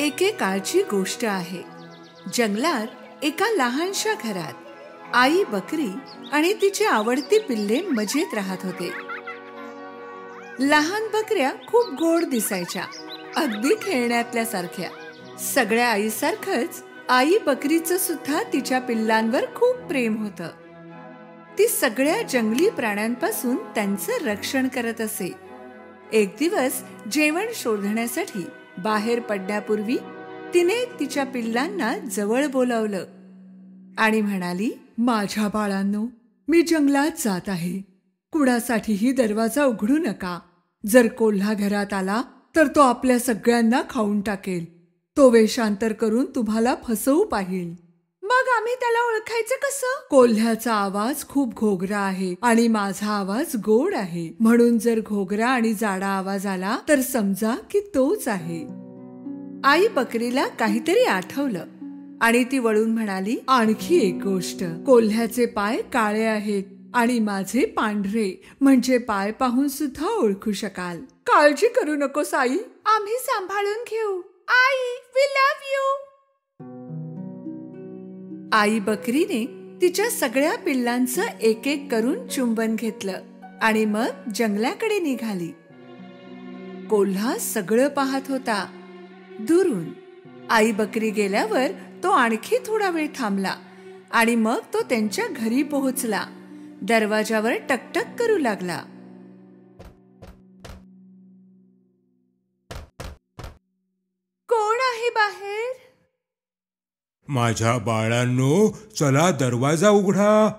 एकेकाळची गोष्ट आहे. जंगलात एका लहानशा घरात आई बकरी आणि तिची आवडती पिल्ले मजेत राहत होते. लहान बकऱ्या खूप गोड दिसायच्या, अगदी खेळण्यातल्या सारख्या. सगळ्या आईसारखंच आई बकरीचं सुद्धा तिच्या पिल्लांवर खूप प्रेम होतं. ती सगळ्या जंगली प्राण्यांपासून त्यांचं रक्षण करत असे. एक दिवस जेवण शोधण्यासाठी बाहेर पडण्यापूर्वी तिने तिच्या पिल्लांना जवळ बोलावलं आणि म्हणाली, माझ्या बाळांनो, मी जंगलात जात आहे. कुणासाठीही दरवाजा उघडू नका. जर कोल्हा घरात आला तर तो आपल्या सगळ्यांना खाऊन टाकेल. तो वेषांतर करून तुम्हाला फसवू पाहिल. मग आम्ही त्याला ओळखायचं कसं? कोल्ह्याचा आवाज खूप घोगरा आहे आणि माझा आवाज गोड आहे, म्हणून जर घोगरा आणि जाडा आवाज आला तर समजा की तोच आहे. आई बकरीला काहीतरी आठवलं आणि ती वळून म्हणाली, आणखी एक गोष्ट, कोल्ह्याचे पाय काळे आहेत आणि माझे पांढरे, म्हणजे पाय पाहून सुद्धा ओळखू शकाल. काळजी करू नकोस आई, आम्ही सांभाळून घेऊ. आई, वी लव्ह यू. आई बकरीने तिच्या सगळ्या पिल्लांचं एक एक करून चुंबन घेतलं आणि मग जंगलाकडे निघाली. कोल्हा सगळं पाहत होता दुरून. आई बकरी गेल्यावर तो आणखी थोडा वेळ थांबला आणि मग तो त्यांच्या घरी पोहोचला. दरवाजावर टकटक करू लागला. कोण आहे बाहेर? माझ्या बाळांनो, चला दरवाजा उघडा.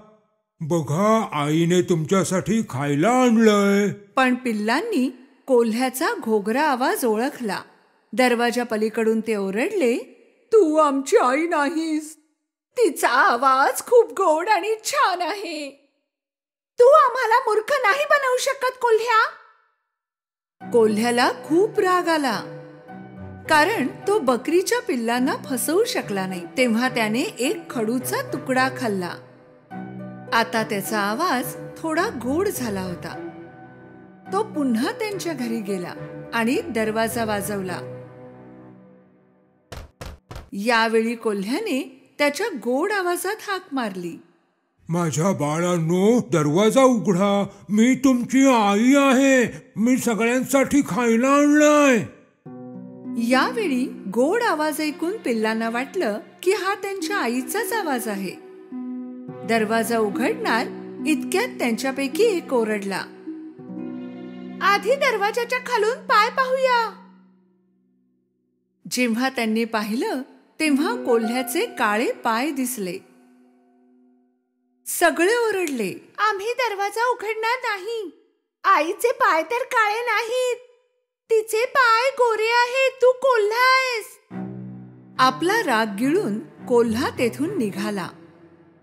बघा, आईने तुमच्यासाठी खायला आणलंय. पण पिल्लांनी कोल्ह्याचा घोगरा आवाज ओळखला. दरवाजा पलीकडून ते ओरडले, तू आमची आई नाहीस. तिचा आवाज खूप गोड आणि छान आहे. तू आम्हाला मूर्ख नाही बनवू शकत कोल्ह्या. कोल्ह्याला खूप राग आला, कारण तो बकरीच्या पिल्लांना फसवू शकला नाही. तेव्हा त्याने एक खडूचा तुकडा खाल्ला. आता त्याचा आवाज थोडा गोड झाला होता. तो पुन्हा त्यांच्या घरी गेला आणि दरवाजा वाजवला. यावेळी कोल्ह्याने त्याच्या गोड आवाजात हाक मारली, माझ्या बाळांनो, दरवाजा उघडा. मी तुमची आई आहे. मी सगळ्यांसाठी खायला आणलंय. यावेळी गोड आवाज ऐकून पिल्लांना वाटलं की हा त्यांच्या आईचाच आवाज आहे. दरवाजा उघडणार इतक्यात त्यांच्यापैकी एक ओरडला, आधी दरवाजाच्या खालून पाय पाहूया. जेव्हा त्यांनी पाहिलं तेव्हा कोल्ह्याचे काळे पाय दिसले. सगळे ओरडले, आम्ही दरवाजा उघडणार नाही. आईचे पाय तर काळे नाहीत, तिचे पाय गोरे आहेत. तू कोल्हा आहेस. आपला राग गिळून कोल्हा तेथून निघाला.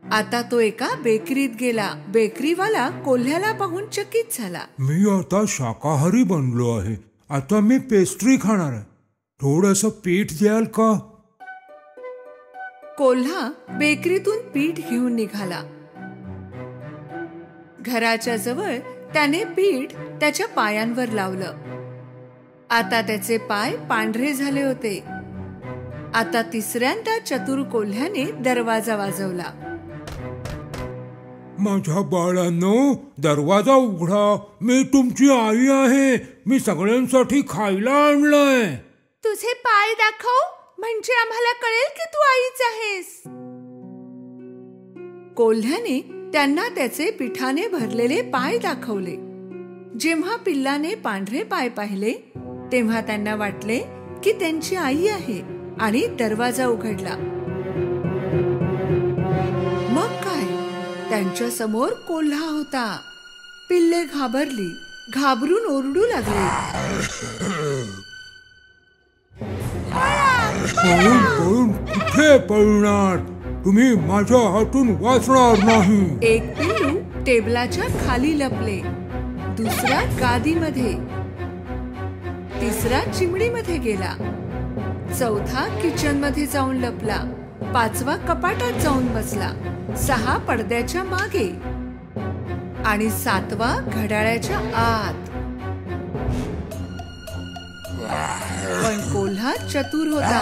आता तो एका बेकरीत गेला. बेकरीवाला कोल्ह्याला पाहून चकित झाला. मी आता शाकाहारी बनलो आहे. आता मी पेस्ट्री खाणार आहे. थोडंसं पीठ द्याल का? कोल्हा बेकरीतून पीठ घेऊन निघाला. घराच्या जवळ त्याने पीठ त्याच्या पायांवर लावलं. आता त्याचे पाय पांढरे झाले होते. आता तिसऱ्यांदा चतुर कोल्ह्याने दरवाजा वाजवला. माझ्या बाळांनो, दरवाजा उघडा. मी तुमची आई आहे. मी सगळ्यांसाठी खायला आणलंय. तुझे पाय दाखव, म्हणजे आम्हाला कळेल की तू आईच आहेस. कोल्ह्याने त्यांना त्याचे पिठाने भरलेले पाय दाखवले. जेव्हा पिल्लाने पांढरे पाय पाहिले तेव्हा त्यांना वाटले की त्यांची आई आहे आणि दरवाजा उघडला. मग काय, त्यांच्या समोर कोल्हा होता. पिल्ले घाबरली, घाबरून ओरडू लागले, पळून कुठे पळणार? तुम्ही माझ्या हातून वाचणार नाही. एक पिल्लू टेबलाच्या खाली लपले, दुसरा गादीमध्ये, तिसरा चिमणीमध्ये गेला, चौथा किचन मध्ये जाऊन लपला, पाचवा कपाटात जाऊन बसला, सहा पडद्याच्या मागे आणि सातवा घड्याळाच्या आत. पण कोल्हा चतुर होता.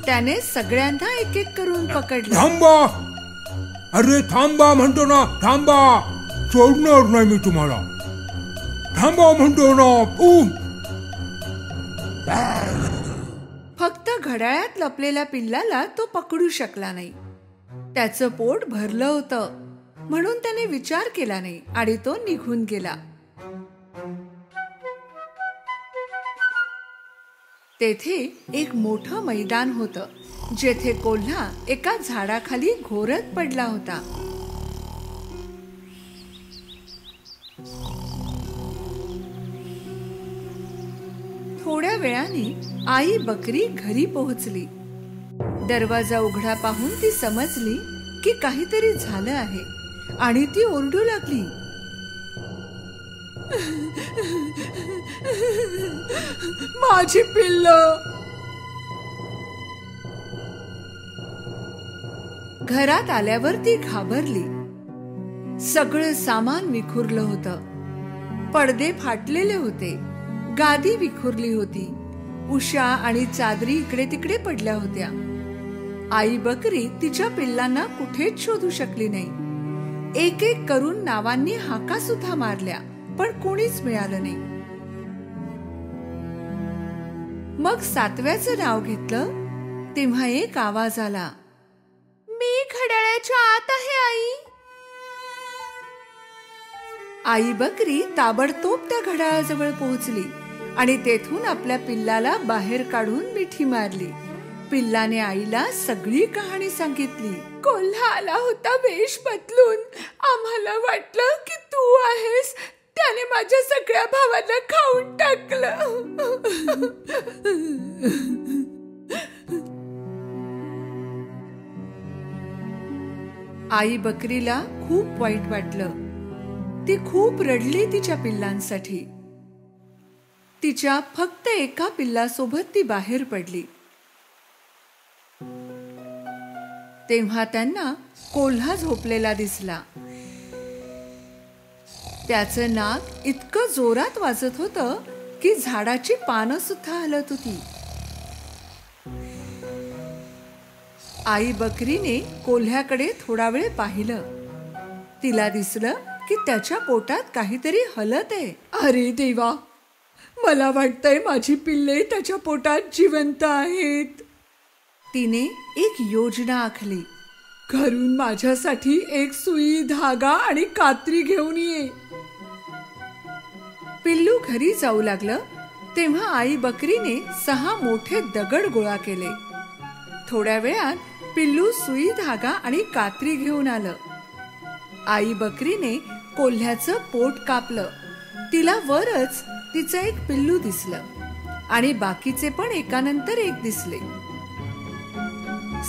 त्याने सगळ्यांना एक एक करून पकडलं. थांबा, अरे थांबा म्हणतो ना, थांबा, सोडणार नाही मी तुम्हाला. थांबा म्हणतो ना. फक्त घड्याळात लपलेल्या पिल्लाला तो पकडू शकला नाही. त्याचं पोट भरलं होतं म्हणून त्याने विचार केला नाही आणि तो निघून गेला. तेथे एक मोठं मैदान होतं, जेथे कोल्हा एका झाडाखाली घोरत पडला होता. थोड्या वेळाने आई बकरी घरी पोहोचली. दरवाजा उघडा पाहून ती समजली की काहीतरी झालं आहे आणि ती ओरडू लागली. माझी पिल्लं. घरात आल्यावर ती घाबरली. सगळं सामान विखुरलं होतं. पडदे फाटलेले होते. गादी विखुरली होती. उषा आणि चादरी इकडे तिकडे पडल्या होत्या. आई बकरी तिच्या पिल्लांना कुठेच शोधू शकली नाही. एक एक करून नावांनी हाका सुद्धा मारल्या, पण कोणीच मिळालं नाही. मग 7व्याचं नाव घेतलं तेव्हा एक आवाज आला. मी घड्याळाच्या आत आहे आई. आई बकरी ताबडतोब त्या घड्याळाजवळ पोहोचली आणि तेथून आपल्या पिल्लाला बाहेर काढून मिठी मारली. पिल्लाने आईला सगळी कहाणी सांगितली. कोल्हा आला होता वेश बदलून. आम्हाला वाटलं की तू आहेस. त्याने माझ्या सगळ्या भावांना खाऊन टाकलं. आई बकरीला खूप वाईट वाटलं. ती खूप रडली तिच्या पिल्लांसाठी. तिच्या फक्त एका पिल्लासोबत ती बाहेर पडली. तेव्हा त्यांना कोल्हा झोपलेला दिसला. त्याचं नाक इतकं जोरात वाजत होतं की झाडाची पानं सुद्धा हलत होती. आई बकरीने कोल्ह्याकडे थोडा वेळ पाहिलं. तिला दिसलं की त्याच्या पोटात काहीतरी हलत आहे. अरे देवा, मला वाटतंय माझी पिल्ले त्याच्या पोटात जिवंत आहेत. तिने एक योजना आखली. घरून माझ्यासाठी एक सुई, धागा आणि कात्री घेऊन ये. पिल्लू घरी जाऊ लागलं तेव्हा आई बकरीने 6 मोठे दगड गोळा केले. थोड्या वेळात पिल्लू सुई, धागा आणि कात्री घेऊन आलं. आई बकरीने कोल्ह्याचं पोट कापलं. तिला वरच तिचं एक पिल्लू दिसलं आणि बाकीचे पण एकानंतर एक दिसले.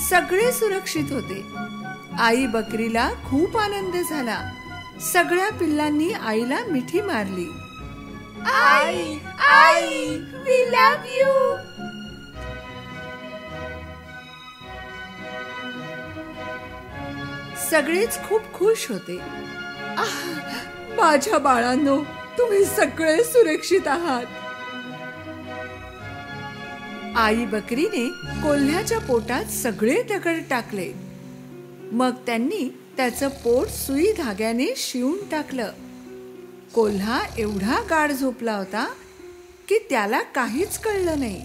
सगळे सुरक्षित होते. आई बकरीला खूप आनंद झाला. सगळ्या पिल्लांनी आईला मिठी मारली. आई, आई, वी लव्ह यू. सगळेच खूप खुश होते. माझ्या बाळांनो, तुम्ही सगळे सुरक्षित आहात. आई बकरीने कोल्ह्याच्या पोटात सगळे दगड टाकले. मग त्यांनी त्याचं पोट सुई धाग्याने शिवून टाकलं. कोल्हा एवढा गाढ झोपला होता की त्याला काहीच कळलं नाही.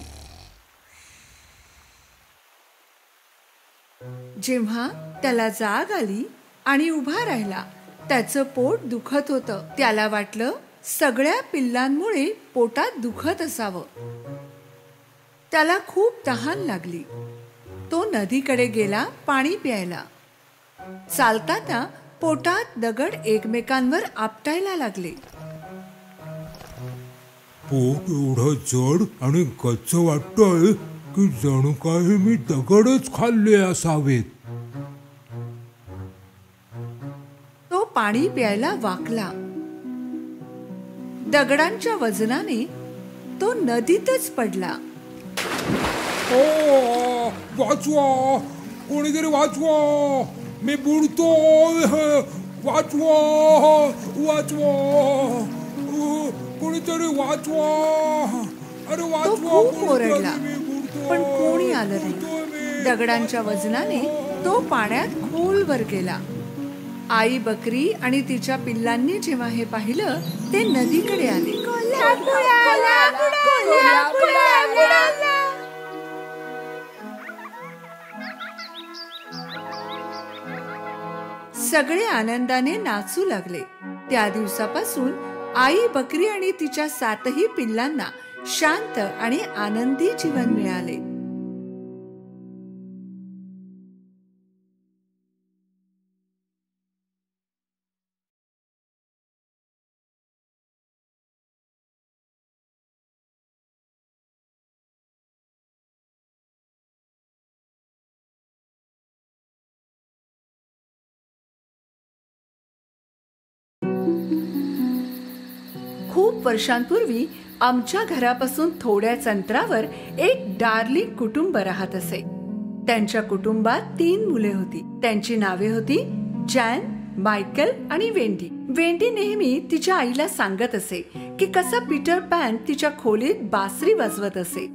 जेव्हा त्याला जाग आली आणि उभा राहिला, त्याचं पोट दुखत होतं. त्याला वाटलं सगळ्या पिल्लांमुळे पोटात दुखत असावं. त्याला खूप तहान लागली. तो नदीकडे गेला पाणी प्यायला. चालताना पोटात दगड एकमेकांवर आपटायला लागले. पोट एवढं जड आणि गच्च वाटतंय की जणू काही मी दगडच खाल्ले असावेत. तो पाणी प्यायला वाकला. दगडांच्या वजनाने तो नदीतच पडला. ओ, वाचवा, कोणीतरी वाचवा, मी बुडतोय, वाचवा, वाचवा, कोणीतरी वाचवा, तो खूप ओरडला, पण कोणी आलं नाही. दगडांच्या वजनाने तो पाण्यात खोलवर गेला. आई बकरी आणि तिच्या पिल्लांनी जेव्हा हे पाहिलं, ते नदीकडे आले. सगळे आनंदाने नाचू लागले. त्या दिवसापासून आई बकरी आणि तिच्या 7ही पिल्लांना शांत आणि आनंदी जीवन मिळाले. खूप वर्षांपूर्वी आमच्या घरापासून थोड्याच अंतरावर एक डार्लिंग कुटुंब राहत असे. त्यांच्या कुटुंबात 3 मुले होती. त्यांची नावे होती जॅन, मायकल आणि वेंडी. वेंडी नेहमी तिच्या आईला सांगत असे की कसा पीटर पॅन तिच्या खोलीत बासरी वाजवत असे.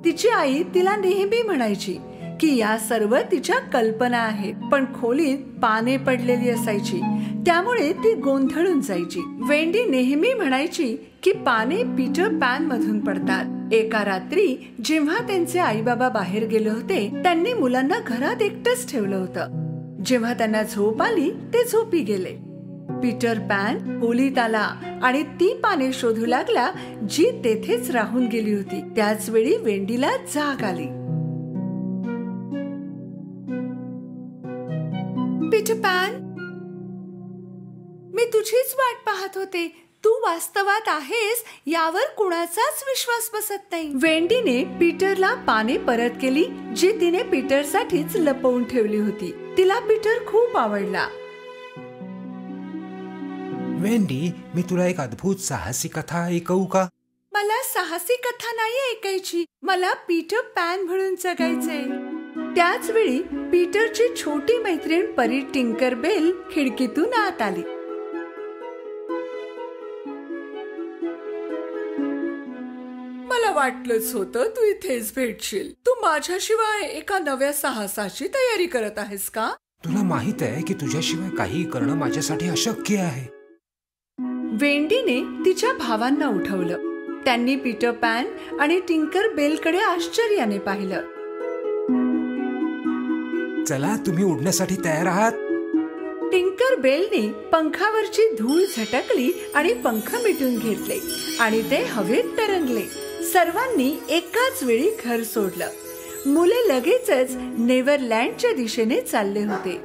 तिची आई तिला नेहमी म्हणायची की या सर्व तिच्या कल्पना आहेत, पण खोलीत पाने पडलेली असायची, त्यामुळे ती गोंधळून जायची. वेंडी नेहमी म्हणायची की पाने पीटर पॅन मधून पडतात. एका रात्री जेव्हा त्यांचे आई बाबा बाहेर गेले होते, त्यांनी मुलांना घरात एकटंच ठेवलं होतं. जेव्हा त्यांना झोप आली, ते झोपी गेले. पीटर पॅन खोलीत आला आणि ती पाने शोधू लागला जी तेथेच राहून गेली होती. त्याच वेळी वेंडीला जाग आली. पीटर पॅन, मी तुझीच वाट पाहत होते. तू वास्तवात आहेस यावर कुणाचाच विश्वास बसत नाही. वेंडीने पीटरला पाने परत केली जी तिने पीटरसाठीच लपवून ठेवली होती. तिला पीटर खूप आवडला. वेंडी, मी तुला एक अद्भुत साहसी कथा ऐकवू का? मला साहसी कथा नाही ऐकायची. मला पीटर पॅन म्हणून जगायचंय. त्याच वेळी पीटरची छोटी मैत्रीण परी टिंकरबेल खिडकीतून आत आली. मला वाटलंच होतं तू इथेच भेटशील. तू माझ्याशिवाय एका नव्या साहसाची तयारी करत आहेस का? तुला माहित आहे की तुझ्याशिवाय काही करणं माझ्यासाठी अशक्य आहे. वेंडीने तिच्या भावांना उठवलं. त्यांनी पीटर पॅन आणि टिंकरबेलकडे आश्चर्याने पाहिलं. चला, तुम्ही उडण्यासाठी तयार आहात? टिंकरबेलने पंखावरची धूळ झटकली आणि पंख मिटून घेतले आणि ते हवेत तरंगले. सर्वांनी एकाच वेळी घर सोडलं. मुले लगेचच नेव्हरलँडच्या दिशेने चालले होते.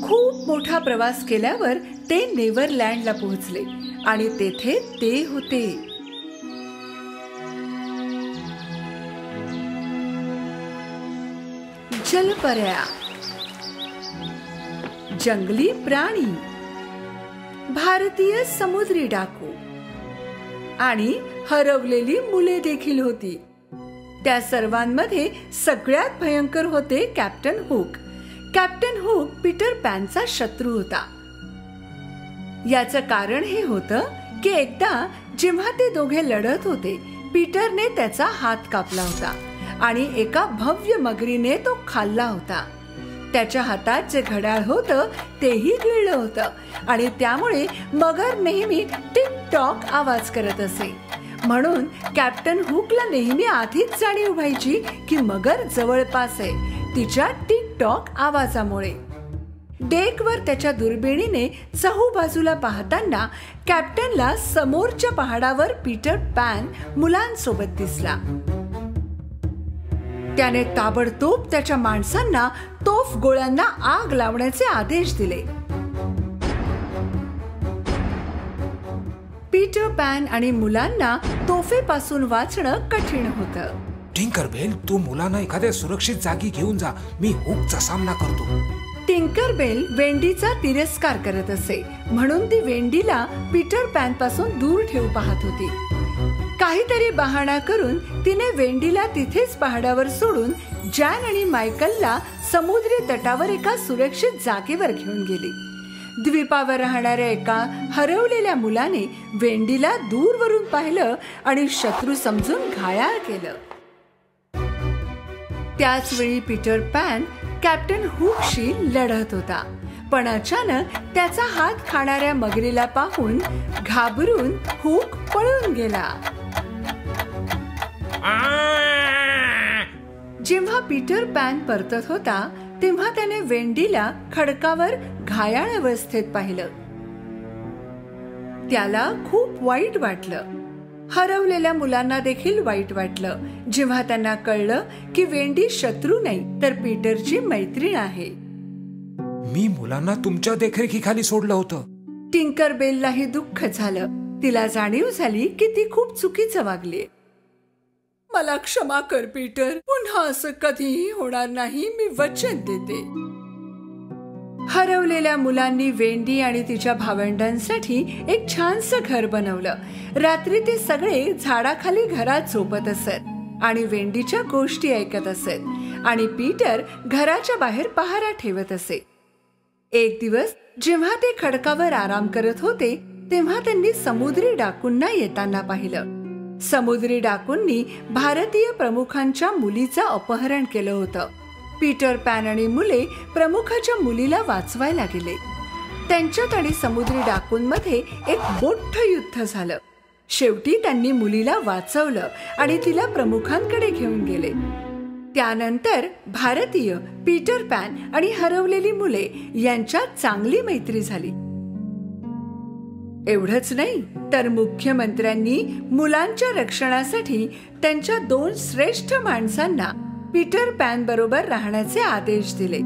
खूप मोठा प्रवास केल्यावर ते नेव्हरलँडला पोहोचले आणि तेथे ते होते. जलपऱ्या, जंगली प्राणी, भारतीय समुद्री डाकू आणि हरवलेली मुले देखील होती. त्या सर्वांमध्ये सगळ्यात भयंकर होते Captain Hook. Captain Hook Peter पॅनचा शत्रू होता. याचं कारण हे होतं की एकदा जेव्हा ते दोघे लढत होते, पीटरने त्याचा हात कापला होता आणि एका भव्य मगरीने तो खाल्ला होता. त्याच्या हातात जे घड्याळ होतं तेही गिळलं होतं आणि त्यामुळे मगर नेहमी टिक टॉक आवाज करत असे. म्हणून कॅप्टन हुकला नेहमी आधीच जाणीव व्हायची की मगर जवळपास आहे, तिच्या टिक टॉक आवाजामुळे. डेकवर त्याच्या दुर्बिणीने चहूबाजूला पाहताना कॅप्टनला समोरच्या पहाडावर पीटर पॅन मुलांसोबत दिसला. त्याने ताबडतोब त्याच्या माणसांना तोफ गोळ्यांना आग लावण्याचे आदेश दिले. पीटर पॅन आणि मुलांना तोफेपासून वाचणं कठीण होतं. टिंकरबेल, तू मुलांना एखाद्या सुरक्षित जागी घेऊन जा. मी हुकचा सामना करतो. टिंकरबेल वेंडीचा तिरस्कार करत असे, म्हणून ती वेंडीला पीटर पॅन पासून दूर ठेवू पाहत होती. काहीतरी बहाणा करून तिने वेंडीला तिथेच पहाडावर सोडून जॅन आणि मायकलला समुद्री तटावर एका सुरक्षित जागेवर घेऊन गेली. द्वीपावर राहणाऱ्या एका हरवलेल्या मुलाने वेंडीला दूरवरून पाहिलं आणि शत्रू समजून घायाळ केलं. त्याच वेळी पीटर पॅन कॅप्टन हुकशी लढत होता, पण अचानक त्याचा हात खाणाऱ्या मगरीला पाहून घाबरून हुक पळून गेला. जेव्हा पीटर पॅन परतत होता तेव्हा त्याने वेंडीला खडकावर घायाळ अवस्थेत पाहिलं. त्याला खूप वाईट वाटलं. हरवलेल्या मुलांना देखील वाईट वाटलं जेव्हा त्यांना कळलं की वेंडी शत्रू नाही तर पीटरची मैत्रीण आहे. मी मुलांना तुमच्या देखरेखीखाली सोडलं होतं. टिंकरबेललाही दुःख झालं. तिला जाणीव झाली की ती खूप चुकीचं वागली. मला क्षमा कर पीटर, पुन्हा असं कधीही होणार नाही, मी वचन देते. हरवलेल्या मुलांनी वेंडी आणि तिच्या भावंडांसाठी एक छानसं घर बनवलं. रात्री ते सगळे झाडाखाली घरात झोपत असत आणि वेंडीच्या गोष्टी ऐकत असत आणि पीटर घराच्या बाहेर पहारा ठेवत असे. एक दिवस जेव्हा ते खडकावर आराम करत होते तेव्हा त्यांनी समुद्री डाकूंना येताना पाहिलं. समुद्री डाकूंनी भारतीय प्रमुखांच्या मुलीचं अपहरण केलं होतं. पीटर पॅन आणि मुले प्रमुखाच्या मुलीला वाचवायला गेले. त्यांच्यात आणि समुद्री डाकूंमध्ये एक मोठं युद्ध झालं. शेवटी त्यांनी मुलीला वाचवलं आणि तिला प्रमुखांकडे घेऊन गेले. त्यानंतर भारतीय, पीटर पॅन आणि हरवलेली मुले यांच्यात चांगली मैत्री झाली. एवढंच नाही तर मुख्यमंत्र्यांनी मुलांच्या रक्षणासाठी त्यांच्या 2 श्रेष्ठ माणसांना पीटर पॅन बरोबर राहण्याचे आदेश दिले.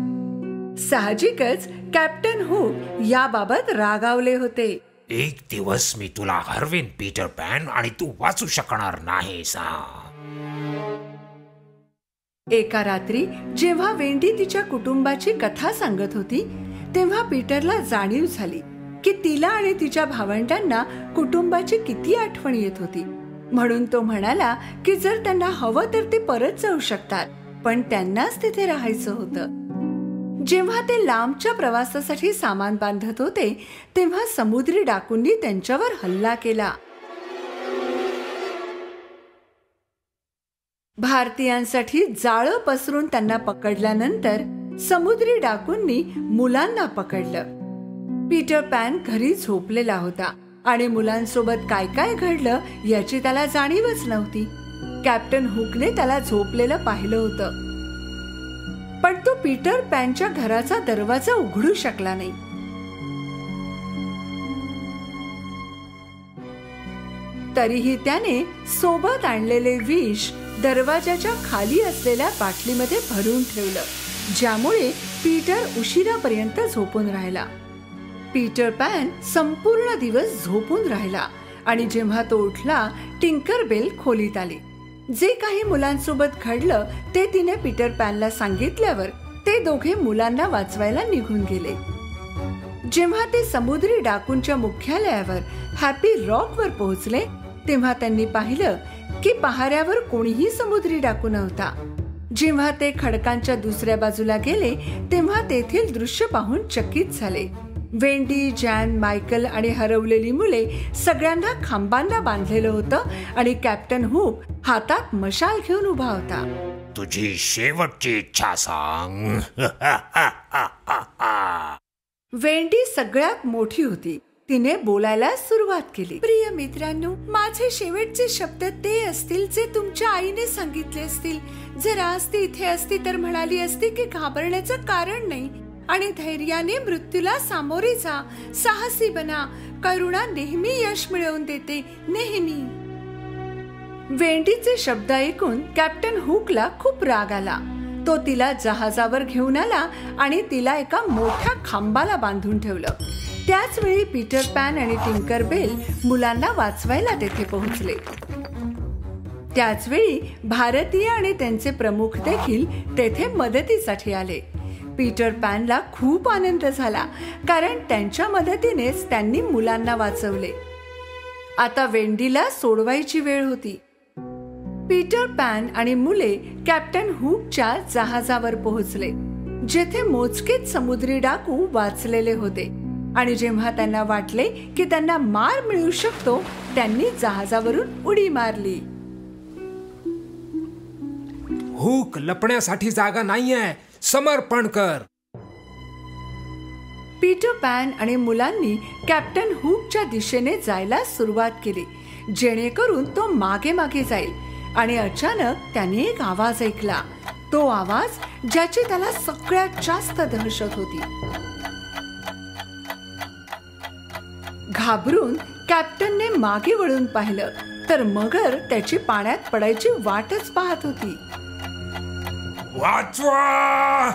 साहजिकच कॅप्टन हुक याबाबत रागावले होते. एक दिवस मी तुला हरवेन पीटर पॅन आणि तू वाचू शकणार नाहीस. एका रात्री जेव्हा वेंडी तिच्या कुटुंबाची कथा सांगत होती तेव्हा पीटरला जाणीव झाली की तिला आणि तिच्या भावंडांना कुटुंबाची किती आठवण येत होती. म्हणून तो म्हणाला की जर त्यांना हवं तर ते परत जाऊ शकतात, पण त्यांनाच तिथे राहायचं होतं. जेव्हा ते लांबच्या प्रवासासाठी सामान बांधत होते तेव्हा समुद्री डाकूंनी त्यांच्यावर हल्ला केला. भारतीयांसाठी जाळं पसरून त्यांना पकडल्यानंतर समुद्री डाकूंनी मुलांना पकडलं. पीटर पॅन घरी झोपलेला होता आणि मुलांसोबत काय काय घडलं याची त्याला जाणीवच नव्हती. कॅप्टन हुकने त्याला झोपलेलं पाहिलं होतं, पण तो पीटर पॅनच्या घराचा दरवाजा उघडू शकला नाही. तरीही त्याने सोबत आणलेले विष दरवाजाच्या खाली असलेल्या बाटलीमध्ये भरून ठेवलं, ज्यामुळे पीटर उशिरापर्यंत झोपून राहिला. पीटर पॅन संपूर्ण दिवस झोपून राहिला आणि जेव्हा तो उठला टिंकरबेल खोलीत आली. जे काही मुलांसोबत घडलं ते तिने पीटर पॅनला सांगितल्यावर ते दोघे मुलांना वाचवायला निघून गेले. जेव्हा ते समुद्री डाकूंच्या मुख्यालयावर हॅपी रॉकवर पोहोचले तेव्हा त्यांनी पाहिलं की पहाऱ्यावर कोणीही समुद्री डाकू नव्हता. जेव्हा ते खडकांच्या दुसऱ्या बाजूला गेले तेव्हा तेथील दृश्य पाहून चकित झाले. वेंडी, जॅन, मायकल आणि हरवलेली मुले सगळ्यांना खांबांना बांधलेलं होतं आणि कॅप्टन हुक हातात मशाल घेऊन उभा होता. तुझी शेवटची इच्छा सांग. वेंडी सगळ्यात मोठी होती. तिने बोलायला सुरुवात केली. प्रिय मित्रांनो, माझे शेवटचे शब्द ते असतील जे तुमच्या आईने सांगितले असतील. जर आज ती इथे असती तर म्हणाली असती की घाबरण्याचं कारण नाही आणि धैर्याने मृत्यूला सामोरे जा. साहसी बना. करुणा नेहमी यश मिळवून देते, नेहमी. वेंडीचे शब्द ऐकून कॅप्टन हुकला खूप राग आला. तो तिला जहाजावर घेऊन आला आणि तिला एका मोठ्या खांबाला बांधून ठेवलं. त्याच वेळी पीटर पॅन आणि टिंकरबेल मुलांना वाचवायला तेथे पोहोचले. त्याच वेळी भारतीय आणि त्यांचे प्रमुख देखील तेथे मदतीसाठी आले. पीटर पॅनला खूप आनंद झाला कारण त्यांच्या मदतीनेच त्यांनी मुलांना वाचवले. आता वेंडीला सोडवायची वेळ होती. पीटर पॅन आणि मुले कॅप्टन हुकच्या जहाजावर पोहोचले, जेथे मोजकेच समुद्री डाकू वाचलेले होते. आणि जेव्हा त्यांना वाटले की त्यांना मार मिळू शकतो, त्यांनी जहाजावरून उडी मारली. हुक, लपण्यासाठी जागा नाहीये, समर्पण कर. पीटर पॅन आणि मुलांनी कॅप्टन हुकच्या दिशेने जायला सुरुवात केली, जेणेकरून तो मागे मागे जाईल. आणि अचानक त्याने एक आवाज ऐकला, तो आवाज ज्याची त्याला सगळ्यात जास्त दहशत होती. घाबरून कॅप्टनने मागे वळून पाहिलं तर मगर त्याची पाण्यात पडायची वाटच पाहत होती. वाचवा!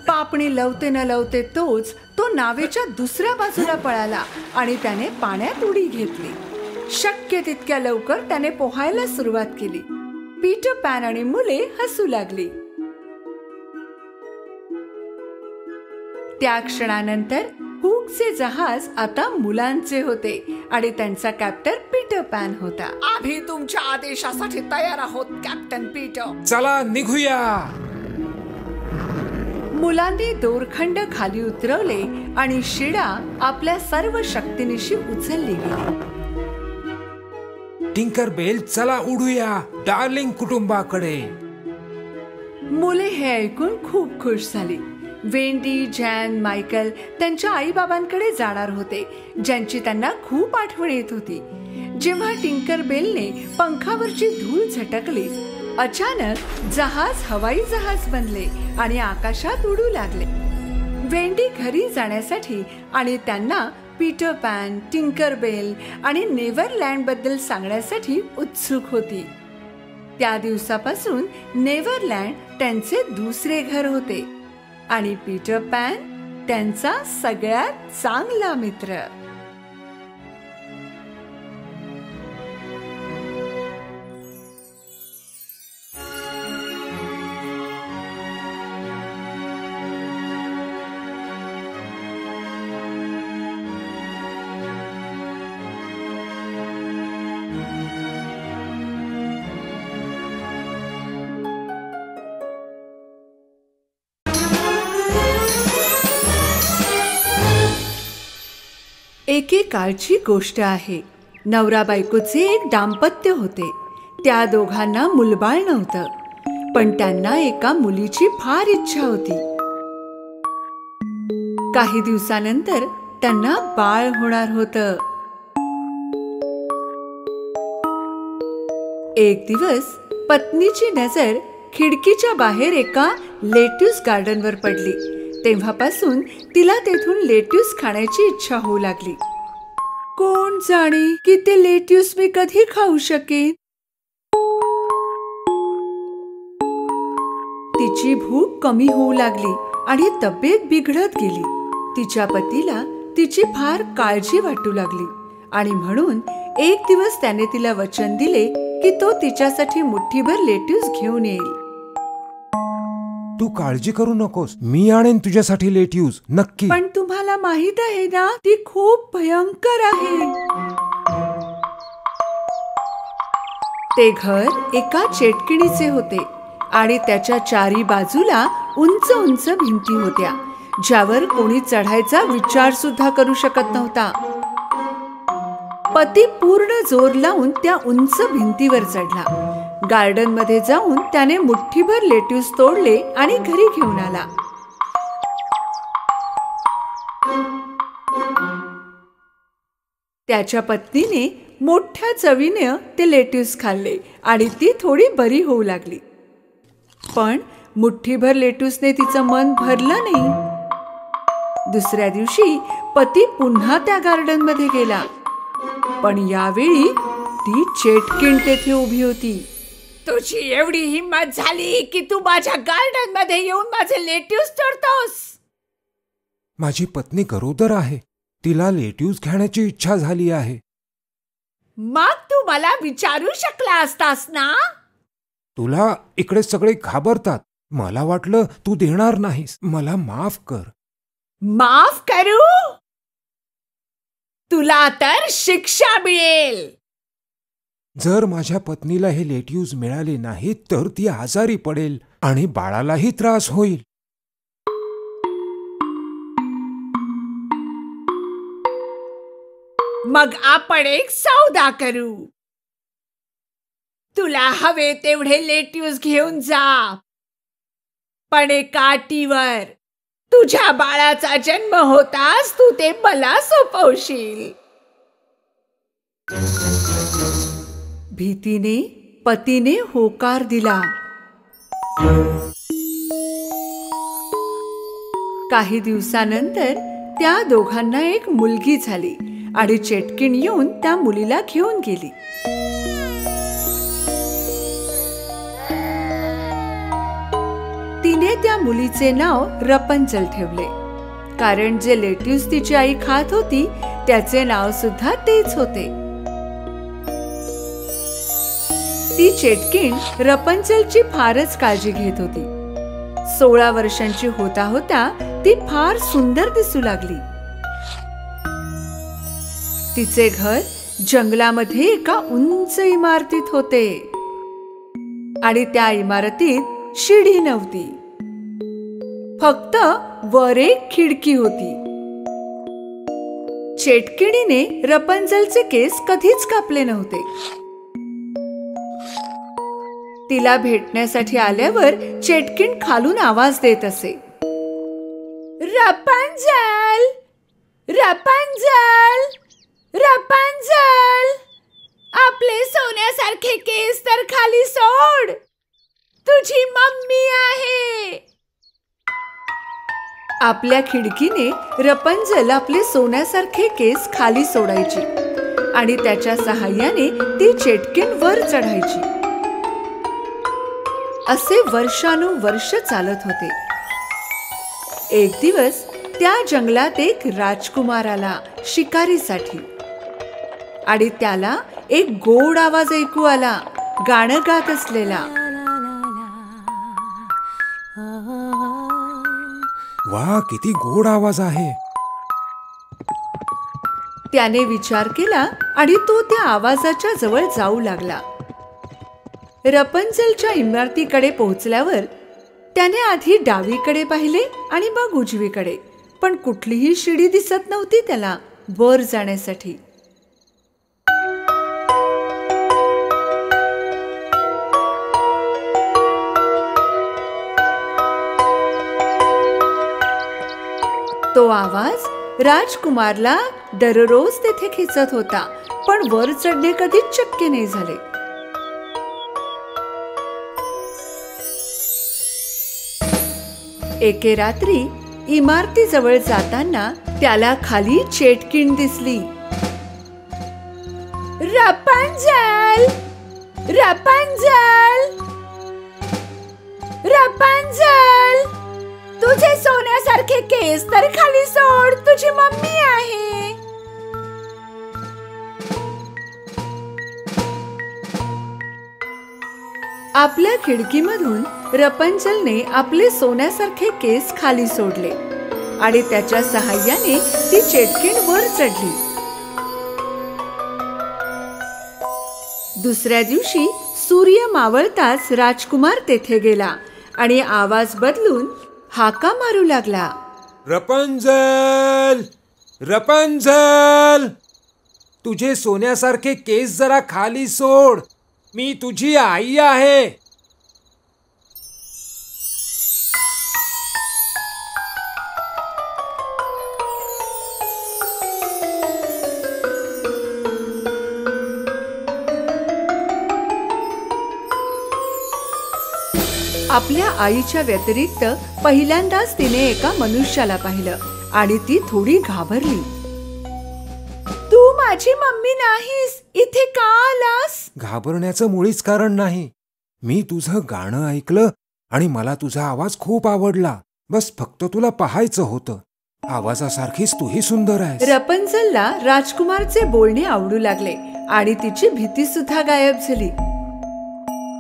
पापणी लवते न लवते तो नावेच्या दुसऱ्या बाजूला पळाला आणि त्याने पाण्यात उडी घेतली. शक्य तितक्या लवकर त्याने पोहायला सुरुवात केली. पीटर पॅन आणि मुले हसू लागली. त्या क्षणानंतर हुकचे जहाज आता मुलांचे होते आणि त्यांचा कॅप्टन पीटर पॅन होता. आम्ही तुमच्या आदेशासाठी तयार आहोत कॅप्टन पीटर. चला निघूया. मुलांनी दोरखंड खाली उतरवले आणि शिडा आपल्या सर्व शक्तीनिशी उचलली गेली. टिंकरबेल, चला उडूया डार्लिंग कुटुंबाकडे. मुले हे ऐकून खूप खुश झाली. वेंडी, जॅन, मायकल त्यांच्या आई बाबांकडे जाणार होते, ज्यांची त्यांना खूप आठवण येत होती. जेव्हा टिंकरबेलने पंखावरची धूळ झटकली, अचानक जहाज हवाई जहाज बनले आणि आकाशात उडू लागले. वेंडी घरी जाण्यासाठी आणि त्यांना पीटर पॅन, टिंकरबेल आणि नेव्हरलँड बद्दल सांगण्यासाठी उत्सुक होती. त्या दिवसापासून नेव्हरलँड त्यांचे दुसरे घर होते आणि पीटर पॅन त्यांचा सगळ्यात चांगला मित्र. एकेकाळची गोष्ट आहे. नवरा बायकोचे एक दाम्पत्य होते. त्या दोघांना मुलबाळ नव्हतं, पण त्यांना एका मुलीची फार इच्छा होती. काही दिवसानंतर त्यांना बाळ होणार होतं. एक दिवस पत्नीची नजर खिडकीच्या बाहेर एका लेट्यूस गार्डनवर पडली. तेव्हापासून तिला तेथून लेट्यूस खाण्याची इच्छा होऊ लागली. कोण जाणे की ते लेट्यूस मी कधी खाऊ शकेन. तिची भूक कमी होऊ लागली आणि तब्येत बिघडत गेली. तिच्या पतीला तिची फार काळजी वाटू लागली आणि म्हणून एक दिवस त्याने तिला वचन दिले की तो तिच्यासाठी मुठ्ठीभर लेट्यूस घेऊन येईल. तू काळजी करू नकोस, मी आणेन तुझ्यासाठी लेट्यूस, नक्की. पण तुम्हाला माहित आहे ना, ती खूप भयंकर आहे. ते घर एका चेटकिणीचे होते आणि त्याच्या चारी बाजूला उंच उंच भिंती होत्या, ज्यावर कोणी चढायचा विचार सुद्धा करू शकत नव्हता. पती पूर्ण जोर लावून त्या उंच भिंतीवर चढला. गार्डन मध्ये जाऊन त्याने मुठ्ठीभर लेट्यूस तोडले आणि घरी घेऊन आला. त्याच्या पत्नीने मोठ्या चवीने ते लेट्यूस खाल्ले आणि ती थोडी बरी होऊ लागली. पण मुठ्ठीभर लेट्यूसने तिचं मन भरलं नाही. दुसऱ्या दिवशी पती पुन्हा त्या गार्डन मध्ये गेला, पण यावेळी ती चेटकीण तेथे उभी होती. तुझी एवढी हिम्मत झाली की तू माझ्या गार्डन मध्ये येऊन माझे लेट्यूस तोडतोस. माझी पत्नी गरोदर आहे, तिला लेट्यूस खाण्याची इच्छा झाली आहे. मग तू मला विचारू शकला असतास ना. तुला इकडे सगळे घाबरतात, मला वाटलं तू देणार नाहीस. मला माफ कर. माफ करू? तुला तर शिक्षा मिळेल. जर माझ्या पत्नीला हे लेट्यूज मिळाले नाहीत तर ती आजारी पडेल आणि बाळालाही त्रास होईल. मग आपण एक सौदा करू. तुला हवे तेवढे लेट्यूज घेऊन जा, पण एका अटीवर. तुझ्या बाळाचा जन्म होताच तू ते मला सोपवशील. भीतीने पतीने होकार दिला. काही दिवसानंतर त्या दोघांना एक मुलगी झाली आणि चेटकिन येऊन त्या मुलीला घेऊन गेली. तिने त्या मुलीचे नाव रपंचल ठेवले, कारण जे लेट्यूस तिची आई खात होती त्याचे नाव सुद्धा तेच होते. ती चेटकिन रपंचलची फारच काळजी घेत होती. 16 वर्षांची होता होता ती फार सुंदर दिसू लागली. तिचे घर जंगलामध्ये एका उंच इमारतीत होते आणि त्या इमारतीत शिडी नव्हती. फक्त वर एक खिडकी होती. चेटकिणीने रपंचलचे केस कधीच कापले नव्हते. तिला भेटण्यासाठी आल्यावर चेटकिन खालून आवाज देत असे, रपंचल, रपंचल, रपंचल, आपले सोन्यासारखे केस तर खाली सोड, तुझी मम्मी आहे. आपल्या खिडकीने रपंचल आपले सोन्यासारखे केस खाली सोडायची आणि त्याच्या सहाय्याने ती चेटकिन वर चढायची. असे वर्षानुवर्ष चालत होते. एक दिवस त्या जंगलात एक राजकुमार आला शिकारीसाठी आणि त्याला एक गोड आवाज ऐकू आला, गाणं गात असलेला. वा, किती गोड आवाज आहे. त्याने विचार केला आणि तो त्या आवाजाच्या जवळ जाऊ लागला. रपंचलच्या इमारतीकडे पोहोचल्यावर त्याने आधी डावीकडे पाहिले आणि मग उजवीकडे, पण कुठलीही शिडी दिसत नव्हती त्याला वर जाण्यासाठी. तो आवाज राजकुमारला दररोज तेथे खेचत होता, पण वर चढणे कधीच शक्य नाही झाले. एके रात्री इमारतीजवळ जाताना त्याला खाली चेटकिन दिसली. रपंचल, रपंचल, रपंचल, तुझे सोन्यासारखे केस तर खाली सोड, तुझी मम्मी आहे. आपल्या खिडकीमधून रपंचलने आपले सोन्यासारखे केस खाली सोडले आणि त्याच्या सहाय्याने ती चेटकिन वर चढली. दुसऱ्या दिवशी सूर्य मावळताच राजकुमार तेथे गेला आणि आवाज बदलून हाका मारू लागला, रपंचल, रपंचल, तुझे सोन्यासारखे केस जरा खाली सोड, मी तुझी आई आहे. आपल्या आईच्या व्यतिरिक्त पहिल्यांदाच तिने एका मनुष्याला पाहिलं आणि ती थोडी घाबरली. तू माझी मम्मी नाहीस, इथे का आलास? घाबरण्याचं मुळीच कारण नाही. मी तुझं गाणं ऐकलं आणि मला तुझा आवाज खूप आवडला. बस फक्त तुला पाहायचं होतं. आवाजासारखीच तूही सुंदर आहेस. रपंचलला राजकुमारचे बोलणे आवडू लागले आणि तिची भीती सुद्धा गायब झाली.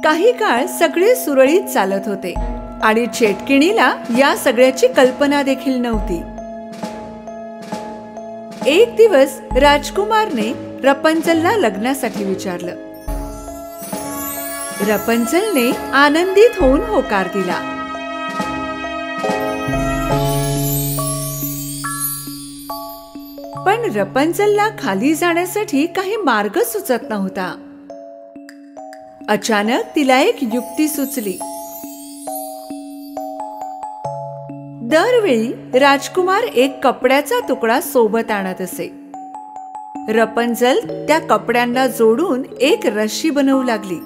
काही काळ सगळे सुरळीत चालत होते आणि चेटकिणीला या सगळ्याची कल्पना देखील नव्हती. एक दिवस राजकुमारने रपंचलला लग्नासाठी विचारलं. रपंचलने आनंदित होऊन होकार दिला. पण रपंचलला खाली जाण्यासाठी काही मार्ग सुचत नव्हता. अचानक तिला एक युक्ती सुचली. दरवेळी राजकुमार एक कपड्याचा तुकडा सोबत आणत असे. रपंचल त्या कपड्यांना जोडून एक रश्शी बनवू लागली.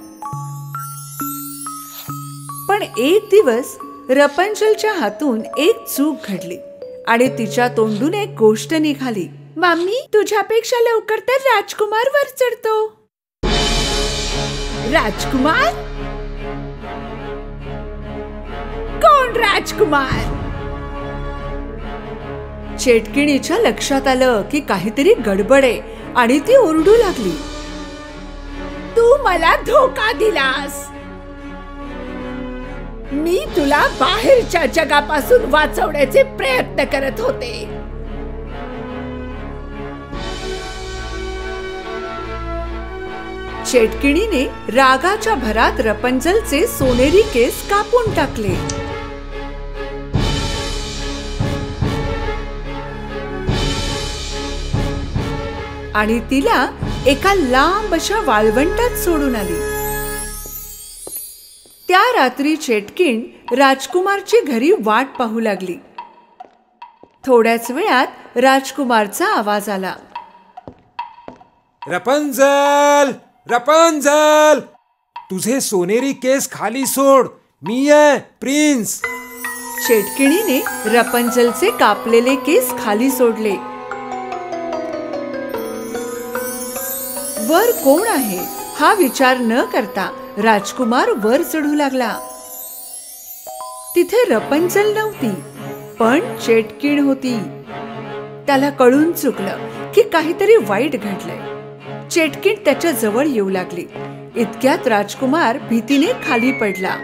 पण एक दिवस रपंचलच्या हातून एक चूक घडली आणि तिच्या तोंडून एक गोष्ट निघाली. मम्मी, तुझ्यापेक्षा लवकर तर राजकुमार वर चढतो. राजकुमार? कोण राजकुमार? चेटकिणीच्या लक्षात आलं की काहीतरी गडबड आहे आणि ती ओरडू लागली. तू मला धोका दिलास. मी तुला बाहेरच्या जगापासून वाचवण्याचे प्रयत्न करत होते. चेटकिणीने रागाच्या भरात रपंचलचे सोनेरी केस कापून टाकले. आणि तिला एका लांब अशा वाळवंटात सोडून आली. त्या रात्री चेटकीण राजकुमारची घरी वाट पाहू लागली. थोड्याच वेळात राजकुमारचा आवाज आला. रपंचल, रपंचल, तुझे सोनेरी केस खाली सोड. मी आहे प्रिन्स. चेटकिणीने रपंचलचे कापलेले केस खाली सोडले. वर कोण आहे हा विचार न करता राजकुमार वर चढू लागला. तिथे रपंचल नव्हती, पण चेटकीण होती. त्याला कळून चुकलं की काहीतरी वाईट घडलंय. चेटकीण त्याच्या जवळ येऊ लागली. इतक्यात राजकुमार भीतीने खाली पडला.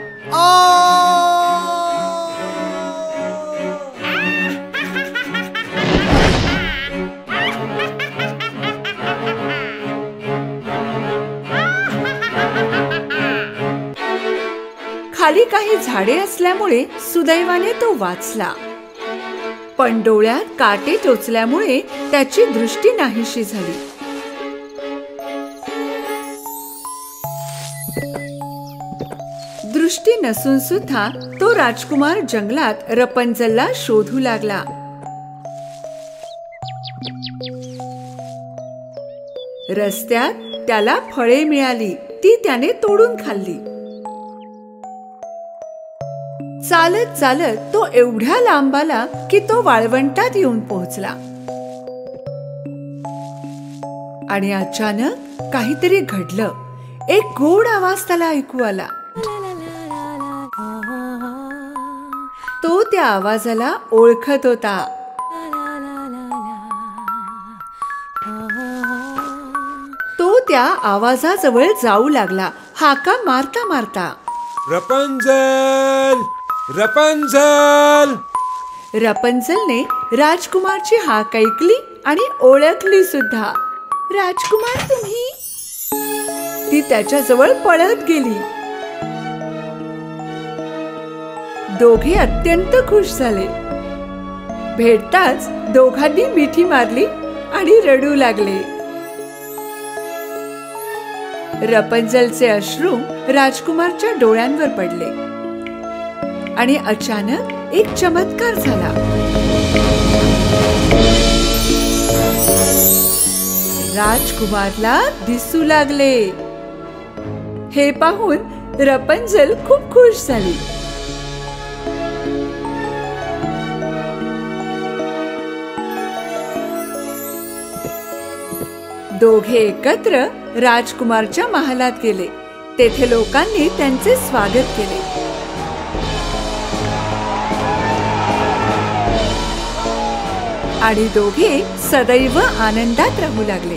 खाली काही झाडे असल्यामुळे सुदैवाने तो वाचला. पण डोळ्यात काटे टोचल्यामुळे त्याची दृष्टी नाहीशी झाली. दृष्टी नसून सुद्धा तो राजकुमार जंगलात रपंचलला शोधू लागला. रस्त्यात त्याला फळे मिळाली. ती त्याने तोडून खाल्ली. चालत चालत तो एवढ्या लांब आला की तो वाळवंटात येऊन पोहोचला. आणि अचानक काहीतरी घडलं. एक गोड आवाज त्याला ऐकू आला. तो त्या आवाजाला ओळखत होता. तो त्या आवाजाजवळ जाऊ लागला, हाका मारता मारता. रपंचल, रपंचल. रपंचलने राजकुमारची हाक ऐकली आणि ओळखली सुद्धा. राजकुमार, तुम्ही? ती त्याच्या जवळ पळत गेली. दोघे अत्यंत खुश झाले. भेटताच दोघांनी मिठी मारली आणि रडू लागले. रपंचलचे अश्रू राजकुमारच्या डोळ्यांवर पडले आणि अचानक एक चमत्कार झाला. राजकुमारला दिसू लागले. हे पाहून रपंचल खूप खुश झाली. दोघे एकत्र राजकुमारच्या महालात गेले. तेथे लोकांनी त्यांचे स्वागत केले. आणि दोघे सदैव आनंदात राहू लागले.